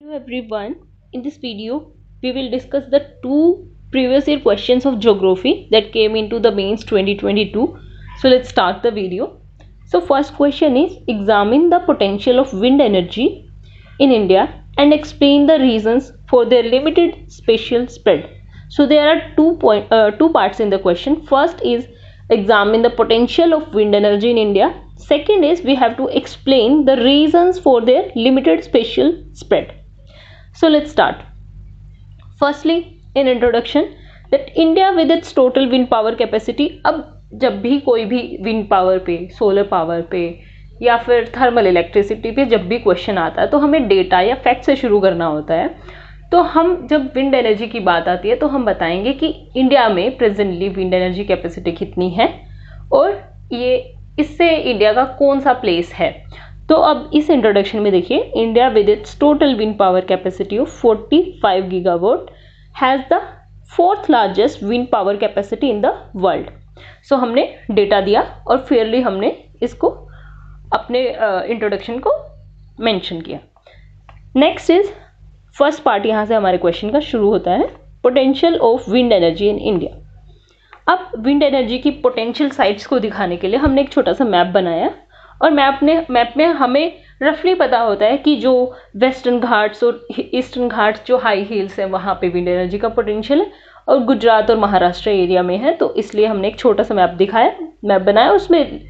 Hello everyone. In this video, we will discuss the two previous year questions of geography that came into the mains 2022. So let's start the video. So first question is examine the potential of wind energy in India and explain the reasons for their limited spatial spread. So there are two parts in the question. First is examine the potential of wind energy in India. Second is we have to explain the reasons for their limited spatial spread. So let's start. Firstly, in introduction, that India with its total wind power capacity, अब जब भी कोई भी wind power पे, solar power पे या फिर thermal electricity पे जब भी क्वेश्चन आता है तो हमें डेटा या फैक्ट से शुरू करना होता है. तो हम जब विंड एनर्जी की बात आती है तो हम बताएंगे कि इंडिया में प्रेजेंटली विंड एनर्जी कैपेसिटी कितनी है और ये इससे इंडिया का कौन सा प्लेस है. तो अब इस इंट्रोडक्शन में देखिए, India with its total wind power capacity of 45 gigawatt has the fourth largest wind power capacity in the world. So हमने डेटा दिया और फेयरली हमने इसको अपने इंट्रोडक्शन को मेंशन किया. Next is first part. यहाँ से हमारे क्वेश्चन का शुरू होता है, potential of wind energy in India. अब विंड एनर्जी की पोटेंशियल साइट्स को दिखाने के लिए हमने एक छोटा सा मैप बनाया और मैप में हमें रफली पता होता है कि जो वेस्टर्न घाट्स और ईस्टर्न घाट्स जो हाई हिल्स हैं वहाँ पे विंड एनर्जी का पोटेंशियल है और गुजरात और महाराष्ट्र एरिया में है. तो इसलिए हमने एक छोटा सा मैप बनाया, उसमें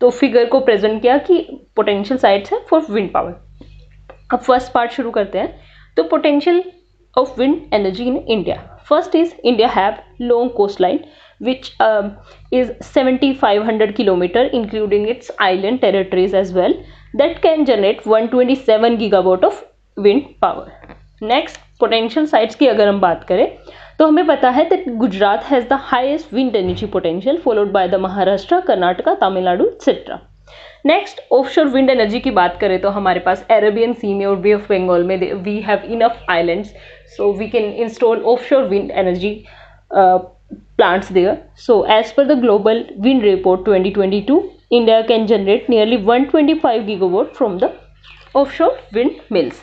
तो फिगर को प्रेजेंट किया कि पोटेंशियल साइट्स है फॉर विंड पावर. अब फर्स्ट पार्ट शुरू करते हैं. तो potential of wind energy in India. First is India have long coastline which is 7,500 kilometer including its island territories as well that can generate 127 gigawatt of wind power. Next, potential sites की अगर हम बात करें तो हमें पता है that Gujarat has the highest wind energy potential followed by the Maharashtra, Karnataka, Tamil Nadu, etc. Next, offshore wind energy की बात करें तो हमारे पास अरेबियन सी में और बे ऑफ बंगाल में we have enough islands, so we can install offshore wind energy plants there. So as per the global wind report 2022, India can generate nearly 125 gigawatt from the offshore wind mills.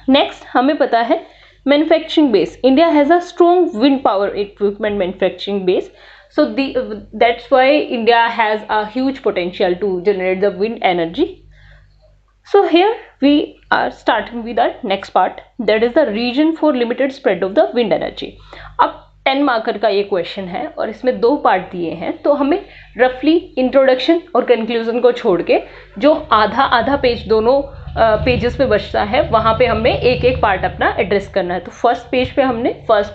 Next, हमें पता है manufacturing base. India has a strong wind power equipment manufacturing base. So that's why India has a huge potential to generate the wind energy. So here we are starting with our next part, that is the region for limited spread of the wind energy. अब 10 marker का ये question है और इसमें दो part दिए हैं, तो हमें रफली इंट्रोडक्शन और कंक्लूजन को छोड़ के जो आधा पेज दोनों पेजेस पे बचता है वहाँ पे हमें एक एक पार्ट अपना एड्रेस करना है. तो फर्स्ट पेज पे हमने फर्स्ट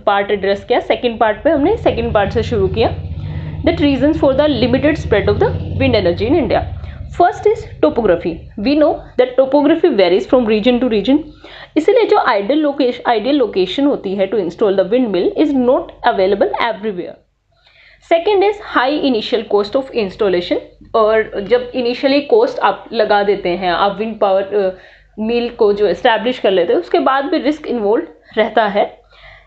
पार्ट एड्रेस किया, सेकंड पार्ट पे हमने सेकंड पार्ट से शुरू किया, that reasons for the limited spread of the wind energy in India. First is topography. We know that topography varies from region to region, इसलिए जो ideal location होती है to install the wind mill is not available everywhere. Second is high initial cost of installation, और जब initially cost आप लगा देते हैं, आप विंड पावर मिल को जो एस्टैब्लिश कर लेते हैं उसके बाद भी रिस्क इन्वॉल्व रहता है.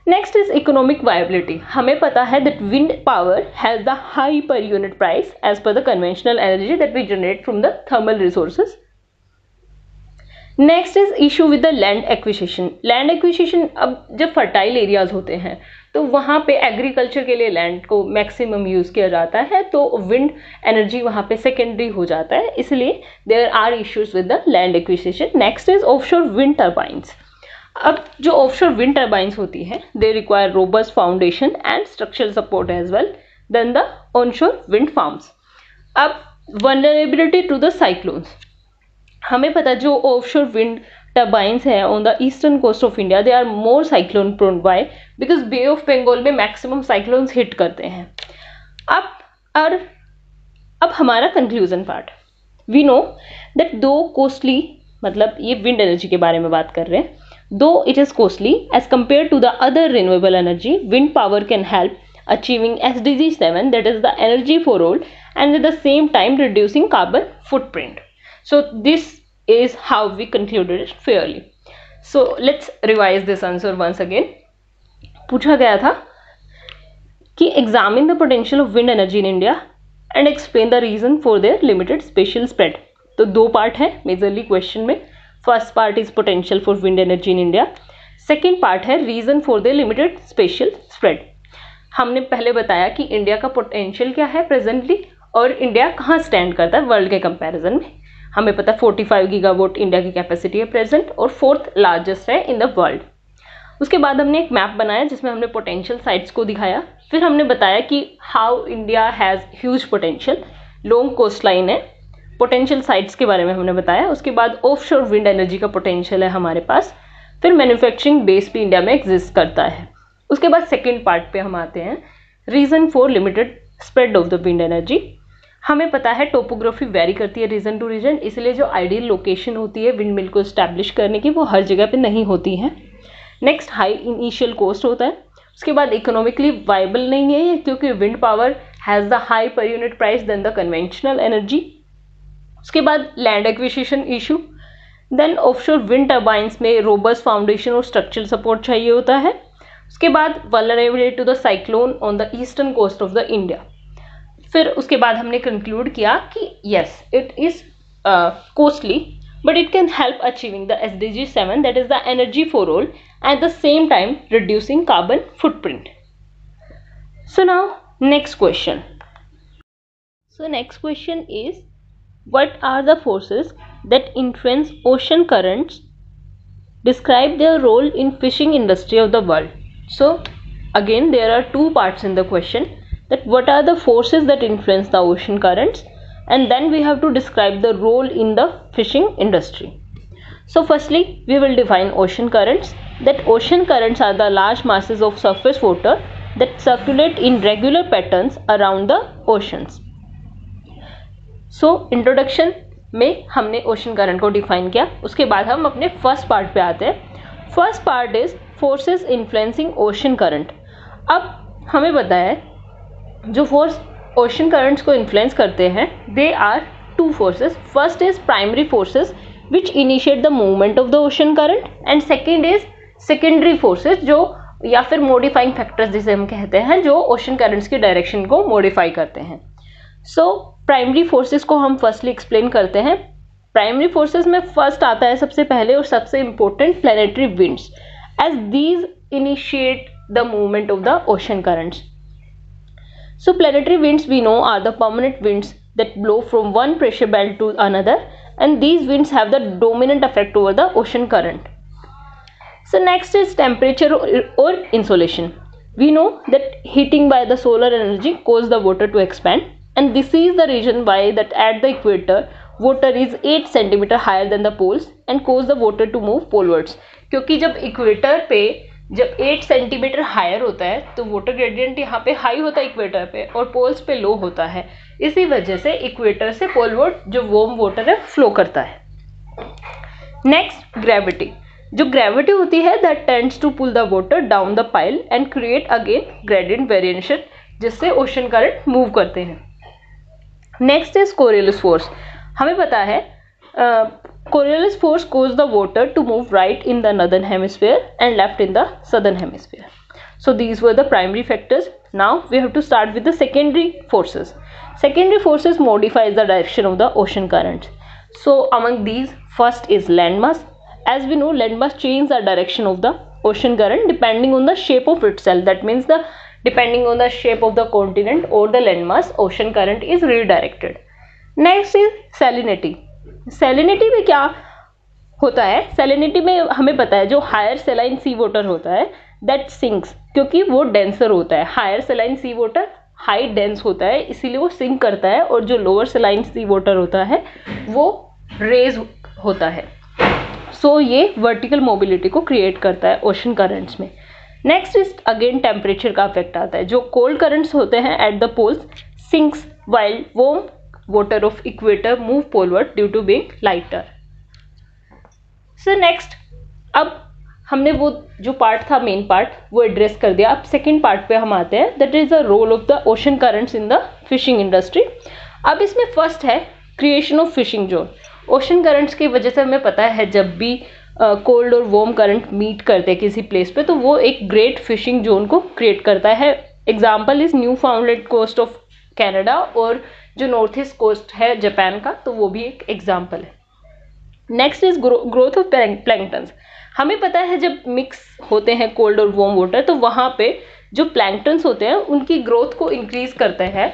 Next is economic viability. हमें पता है that wind power has the high per unit price as per the conventional energy that we generate from the thermal resources. Next is issue with the land acquisition. Land acquisition, अब जब fertile areas होते हैं तो वहाँ पे agriculture के लिए land को मैक्सिमम यूज़ किया जाता है, तो विंड एनर्जी वहाँ पे सेकेंडरी हो जाता है, इसलिए there are issues with the land acquisition. Next is offshore wind turbines. अब जो ऑफशोर विंड टर्बाइंस होती है they require robust foundation and structural support as well then the onshore wind farms. अब वल्नरेबिलिटी टू द साइक्लोन्स. हमें पता जो offshore wind turbines है on the eastern coast of India they are more cyclone prone by because bay of Bengal में maximum cyclones hit करते हैं. अब हमारा conclusion part. We know that though costly, मतलब ये विंड एनर्जी के बारे में बात कर रहे हैं, though it is costly as compare to the other renewable energy, wind power can help achieving SDG 7, that is the energy for all, and at the same time reducing carbon footprint. So this is how we concluded it fairly. So let's revise this answer once again. पूछा गया था कि examine the potential of wind energy in India and explain the reason for their limited spatial spread. तो दो part है majorly question में. First part is potential for wind energy in India, second part है reason for the limited special spread. हमने पहले बताया कि India का पोटेंशियल क्या है प्रेजेंटली और इंडिया कहाँ स्टैंड करता है वर्ल्ड के कंपैरिजन में। हमें पता है 45 गीगावाट इंडिया की कैपेसिटी है प्रेजेंट और फोर्थ लार्जेस्ट है इन द वर्ल्ड। उसके बाद हमने एक मैप बनाया जिसमें हमने पोटेंशियल साइट्स को दिखाया। फिर हमने बताया कि how India has huge potential, long coast line है, पोटेंशियल साइट्स के बारे में हमने बताया। उसके बाद ऑफशोर विंड एनर्जी का पोटेंशियल है हमारे पास। फिर मैन्युफैक्चरिंग बेस भी इंडिया में एग्जिस्ट करता है। उसके बाद सेकेंड पार्ट पे हम आते हैं, reason for limited spread of the wind energy. हमें पता है टोपोग्राफी वेरी करती है रीजन टू रीजन, इसलिए जो आइडियल लोकेशन होती है विंड मिल को स्टैब्लिश करने की वो हर जगह पे नहीं होती है। नेक्स्ट हाई इनिशियल कॉस्ट होता है। उसके बाद इकोनॉमिकली वाइबल नहीं है क्योंकि wind power has the high per unit price than the conventional energy. उसके बाद land acquisition issue, then offshore wind turbines में रोबस्ट फाउंडेशन और स्ट्रक्चरल सपोर्ट चाहिए होता है। उसके बाद vulnerability to the cyclone on the eastern coast of the India. फिर उसके बाद हमने कंक्लूड किया कि yes it is costly but it can help achieving the SDG 7 that is the energy for all, at the same time reducing carbon footprint. So now next question. So next question is, what are the forces that influence ocean currents? Describe their role in fishing industry of the world. So again there are two parts in the question, that what are the forces that influence the ocean currents, and then we have to describe the role in the fishing industry. So firstly we will define ocean currents, that ocean currents are the large masses of surface water that circulate in regular patterns around the oceans. So introduction में हमने ocean current को define किया। उसके बाद हम अपने first part पे आते हैं। First part is forces influencing ocean current. अब हमें पता है जो फोर्स ओशन करंट्स को इन्फ्लुएंस करते हैं they are two forces. First is primary forces which initiate the movement of the ocean current, and second is secondary forces जो या फिर मॉडिफाइंग फैक्टर्स जिसे हम कहते हैं जो ओशन करंट्स की डायरेक्शन को मॉडिफाई करते हैं। सो प्राइमरी फोर्सेस को हम फर्स्टली एक्सप्लेन करते हैं। प्राइमरी फोर्सेस में फर्स्ट आता है सबसे पहले और सबसे important planetary winds, as these initiate the movement of the ocean currents. So planetary winds we know are the permanent winds that blow from one pressure belt to another, and these winds have the dominant effect over the ocean current. So next is temperature or insolation. We know that heating by the solar energy causes the water to expand, and this is the reason why that at the equator water is 8 centimeter higher than the poles and cause the water to move polewards. क्योंकि जब equator पे जब 8 centimetre higher होता है तो water gradient यहाँ पे high होता है इक्वेटर पे और पोल्स पे लो होता है, इसी वजह से इक्वेटर से पोलवर्ड जो वार्म वाटर है फ्लो करता है। नेक्स्ट ग्रेविटी, जो ग्रेविटी होती है that tends to pull the water down the pile and create again gradient variation जिससे ओशन करंट मूव करते हैं। Next is Coriolis force. हमें पता है Coriolis force causes the water to move right in the northern hemisphere and left in the southern hemisphere. So these were the primary factors. Now we have to start with the secondary forces. Secondary forces modifies the direction of the ocean currents. So among these, first is landmass. As we know, landmass changes the direction of the ocean current depending on the shape of itself. That means depending on the shape of the continent or the landmass, ocean current is redirected. Next is salinity. Salinity में क्या होता है? Salinity में हमें पता है जो higher सेलाइन सी water होता है दैट सिंक्स, क्योंकि वो डेंसर होता है। हायर सेलाइन सी वाटर हाई डेंस होता है इसीलिए वो सिंक करता है, और जो लोअर सेलाइन सी वाटर होता है वो रेज होता है। सो ये वर्टिकल मोबिलिटी को क्रिएट करता है ओशन करंट्स में। नेक्स्ट इज अगेन टेम्परेचर का इफेक्ट आता है। जो कोल्ड करंट्स होते हैं at the poles sinks while warm water of equator move poleward due to being lighter. So next, अब हमने वो जो पार्ट था मेन पार्ट वो एड्रेस कर दिया। अब सेकेंड पार्ट पे हम आते हैं, that is the role of the ocean currents in the fishing industry. अब इसमें फर्स्ट है creation of fishing zone. Ocean currents की वजह से हमें पता है जब भी कोल्ड और वार्म करंट मीट करते हैं किसी प्लेस पे तो वो एक ग्रेट फिशिंग जोन को क्रिएट करता है। Example is Newfoundland coast of Canada और जो नॉर्थ ईस्ट कोस्ट है जापान का, तो वो भी एक एग्जाम्पल है। Next is growth of planktons. हमें पता है जब मिक्स होते हैं कोल्ड और वार्म वाटर तो वहाँ पे जो प्लैंक्टन्स होते हैं उनकी ग्रोथ को इंक्रीज करते हैं,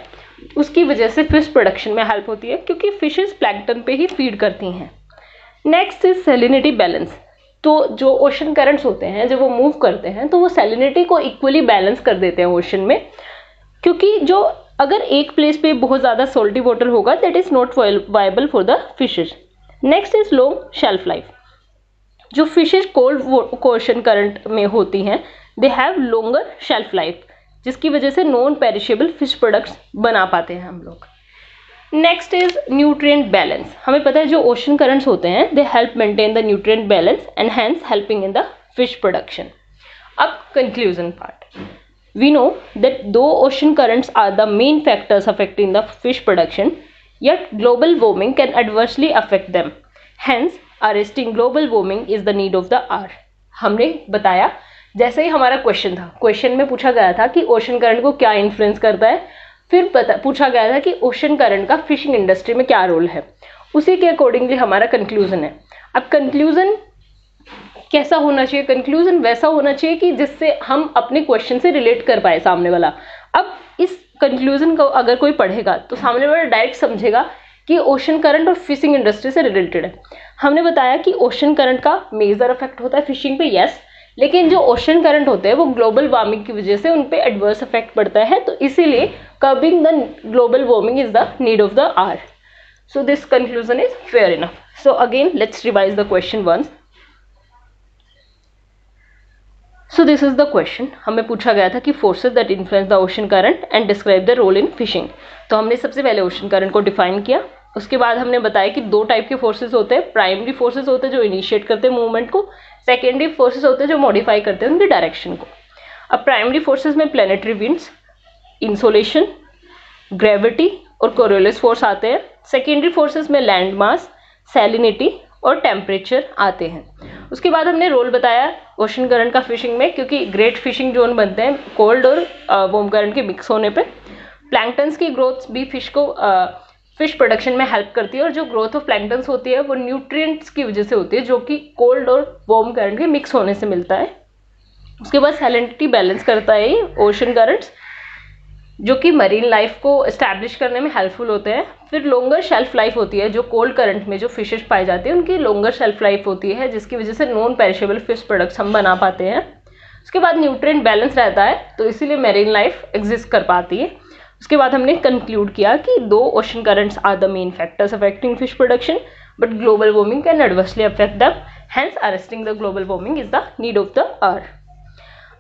उसकी वजह से फिश प्रोडक्शन में हेल्प होती है क्योंकि फिशेस प्लैंक्टन पे ही फीड करती हैं। Next is salinity balance. तो जो ओशन करंट्स होते हैं जब वो मूव करते हैं तो वो सैलिनिटी को इक्वली बैलेंस कर देते हैं ओशन में, क्योंकि जो अगर एक प्लेस पे बहुत ज़्यादा सॉल्टी वाटर होगा that is not viable for the fishes. Next is long shelf life. जो फिशेज कोल्ड ओशन करंट में होती हैं they have longer shelf life, जिसकी वजह से नॉन पेरिशेबल फिश प्रोडक्ट्स बना पाते हैं हम लोग। Next is nutrient balance. हमें पता है जो ओशन करंट्स होते हैं they help maintain the nutrient balance and hence helping in the fish production. अब conclusion part. We know that though ocean currents are the main factors affecting the fish production, yet global warming can adversely affect them. Hence, arresting global warming is the need of the hour. हमने बताया जैसे ही हमारा question था, question में पूछा गया था कि ओशन करंट को क्या इन्फ्लुएंस करता है, फिर पूछा गया था कि ओशन करंट का फिशिंग इंडस्ट्री में क्या रोल है, उसी के अकॉर्डिंगली हमारा कंक्लूजन है। अब कंक्लूजन कैसा होना चाहिए? कंक्लूजन वैसा होना चाहिए कि जिससे हम अपने क्वेश्चन से रिलेट कर पाए सामने वाला। अब इस कंक्लूजन को अगर कोई पढ़ेगा तो सामने वाला डायरेक्ट समझेगा कि ओशन करंट और फिशिंग इंडस्ट्री से रिलेटेड है। हमने बताया कि ओशन करंट का मेजर इफेक्ट होता है फिशिंग पे, यस, लेकिन जो ओशन करंट होते हैं वो ग्लोबल वार्मिंग की वजह से उन पे एडवर्स इफेक्ट पड़ता है, तो इसीलिए curbing the global warming is the need of the hour. So this conclusion is fair enough. So again let's revise the question once. So this is the question. हमें पूछा गया था कि forces that influence the ocean current and describe the role in fishing. तो हमने सबसे पहले ocean current को डिफाइन किया, उसके बाद हमने बताया कि दो टाइप के फोर्सेस होते हैं। प्राइमरी फोर्सेस होते हैं जो इनिशिएट करते हैं मूवमेंट को, सेकेंडरी फोर्सेस होते हैं जो मॉडिफाई करते हैं उनकी डायरेक्शन को। अब प्राइमरी फोर्सेस में प्लैनेटरी विंड्स, इंसोलेशन, ग्रेविटी और कोरियोलिस फोर्स आते हैं। सेकेंडरी फोर्सेस में लैंड मास, सैलिनिटी और टेम्परेचर आते हैं। उसके बाद हमने रोल बताया ओशन करंट का फिशिंग में, क्योंकि ग्रेट फिशिंग जोन बनते हैं कोल्ड और वार्म करंट के मिक्स होने पे। प्लैंक्टन्स की ग्रोथ भी फिश प्रोडक्शन में हेल्प करती है, और जो ग्रोथ ऑफ प्लैंक्टन्स होती है वो न्यूट्रिएंट्स की वजह से होती है जो कि कोल्ड और वार्म करंट के मिक्स होने से मिलता है। उसके बाद सैलिनिटी बैलेंस करता है ओशन करंट्स, जो कि मरीन लाइफ को एस्टैब्लिश करने में हेल्पफुल होते हैं। फिर लॉन्गर शेल्फ लाइफ होती है, जो कोल्ड करंट में जो फिशेस पाए जाते हैं उनकी लॉन्गर शेल्फ लाइफ होती है, जिसकी वजह से नॉन पेरिशेबल फिश प्रोडक्ट्स हम बना पाते हैं। उसके बाद न्यूट्रिएंट बैलेंस रहता है, तो इसीलिए मैरीन लाइफ एग्जिस्ट कर पाती है। उसके बाद हमने कंक्लूड किया कि though ocean currents are the main factors affecting fish production but global warming can adversely affect them, hence arresting the global warming is the need of the hour.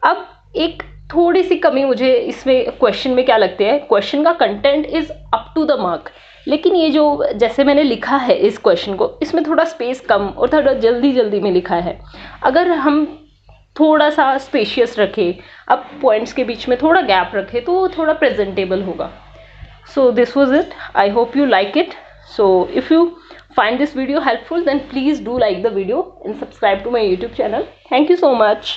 अब एक थोड़ी सी कमी मुझे इसमें क्वेश्चन में क्या लगती है, क्वेश्चन का content is up to the mark, लेकिन ये जो जैसे मैंने लिखा है इस क्वेश्चन को, इसमें थोड़ा स्पेस कम और थोड़ा जल्दी में लिखा है। अगर हम थोड़ा सा स्पेशियस रखें, अब पॉइंट्स के बीच में थोड़ा गैप रखें तो वो थोड़ा प्रेजेंटेबल होगा। So this was it, I hope you like it. So if you find this video helpful then please do like the video and subscribe to my YouTube channel. Thank you so much.